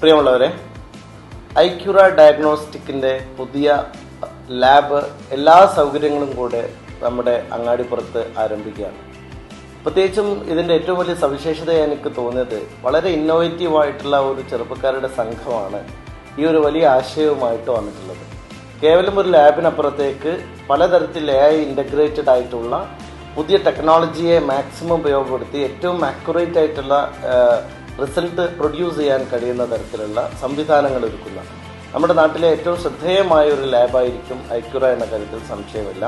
പ്രിയമുള്ളവരെ, ഐക്യൂറ ഡയഗ്നോസ്റ്റിക്കിൻ്റെ പുതിയ ലാബ് എല്ലാ സൗകര്യങ്ങളും കൂടെ നമ്മുടെ അങ്ങാടിപ്പുറത്ത് ആരംഭിക്കുകയാണ്. പ്രത്യേകിച്ചും ഇതിൻ്റെ ഏറ്റവും വലിയ സവിശേഷത എനിക്ക് തോന്നിയത് വളരെ ഇന്നോവേറ്റീവായിട്ടുള്ള ഒരു ചെറുപ്പക്കാരുടെ സംഘമാണ് ഈ ഒരു വലിയ ആശയവുമായിട്ട് വന്നിട്ടുള്ളത്. കേവലം ഒരു ലാബിനപ്പുറത്തേക്ക് പലതരത്തിൽ AI ഇൻ്റഗ്രേറ്റഡ് ആയിട്ടുള്ള പുതിയ ടെക്നോളജിയെ മാക്സിമം ഉപയോഗപ്പെടുത്തി ഏറ്റവും ആക്യുറേറ്റ് ആയിട്ടുള്ള റിസൾട്ട് പ്രൊഡ്യൂസ് ചെയ്യാൻ കഴിയുന്ന തരത്തിലുള്ള സംവിധാനങ്ങൾ ഒരുക്കുന്ന നമ്മുടെ നാട്ടിലെ ഏറ്റവും ശ്രദ്ധേയമായ ഒരു ലാബായിരിക്കും ഐക്യൂറ എന്ന കാര്യത്തിൽ സംശയമില്ല.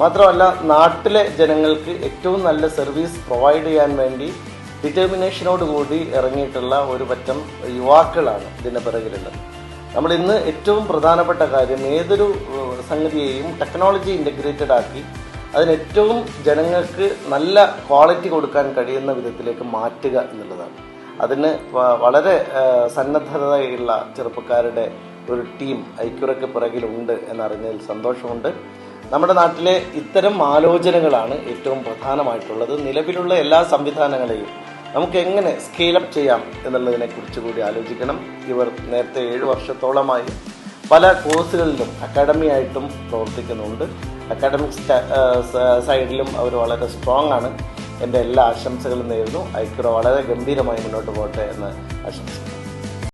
മാത്രമല്ല, നാട്ടിലെ ജനങ്ങൾക്ക് ഏറ്റവും നല്ല സർവീസ് പ്രൊവൈഡ് ചെയ്യാൻ വേണ്ടി ഡിറ്റർമിനേഷനോടുകൂടി ഇറങ്ങിയിട്ടുള്ള ഒരു പറ്റം യുവാക്കളാണ് ഇതിൻ്റെ പിറകിലുള്ളത്. നമ്മൾ ഇന്ന് ഏറ്റവും പ്രധാനപ്പെട്ട കാര്യം ഏതൊരു സംഗതിയെയും ടെക്നോളജി ഇൻ്റഗ്രേറ്റഡ് ആക്കി അതിനേറ്റവും ജനങ്ങൾക്ക് നല്ല ക്വാളിറ്റി കൊടുക്കാൻ കഴിയുന്ന വിധത്തിലേക്ക് മാറ്റുക എന്നുള്ളതാണ്. അതിന് വളരെ സന്നദ്ധതയുള്ള ചെറുപ്പക്കാരുടെ ഒരു ടീം ഐക്യൂറയ്ക്ക് പിറകിലുണ്ട് എന്നറിഞ്ഞതിൽ സന്തോഷമുണ്ട്. നമ്മുടെ നാട്ടിലെ ഇത്തരം ആലോചനകളാണ് ഏറ്റവും പ്രധാനമായിട്ടുള്ളത്. നിലവിലുള്ള എല്ലാ സംവിധാനങ്ങളെയും നമുക്ക് എങ്ങനെ സ്കെയിലപ്പ് ചെയ്യാം എന്നുള്ളതിനെ കുറിച്ച് കൂടി ആലോചിക്കണം. ഇവർ നേരത്തെ 7 വർഷത്തോളമായി പല കോഴ്സുകളിലും അക്കാഡമി ആയിട്ടും പ്രവർത്തിക്കുന്നുണ്ട്. അക്കാഡമിക് സൈഡിലും അവർ വളരെ സ്ട്രോങ് ആണ്. എൻ്റെ എല്ലാ ആശംസകളും നേരുന്നു. ഐക്യൂറ വളരെ ഗംഭീരമായി മുന്നോട്ട് പോകട്ടെ എന്ന് ആശംസിക്കുന്നു.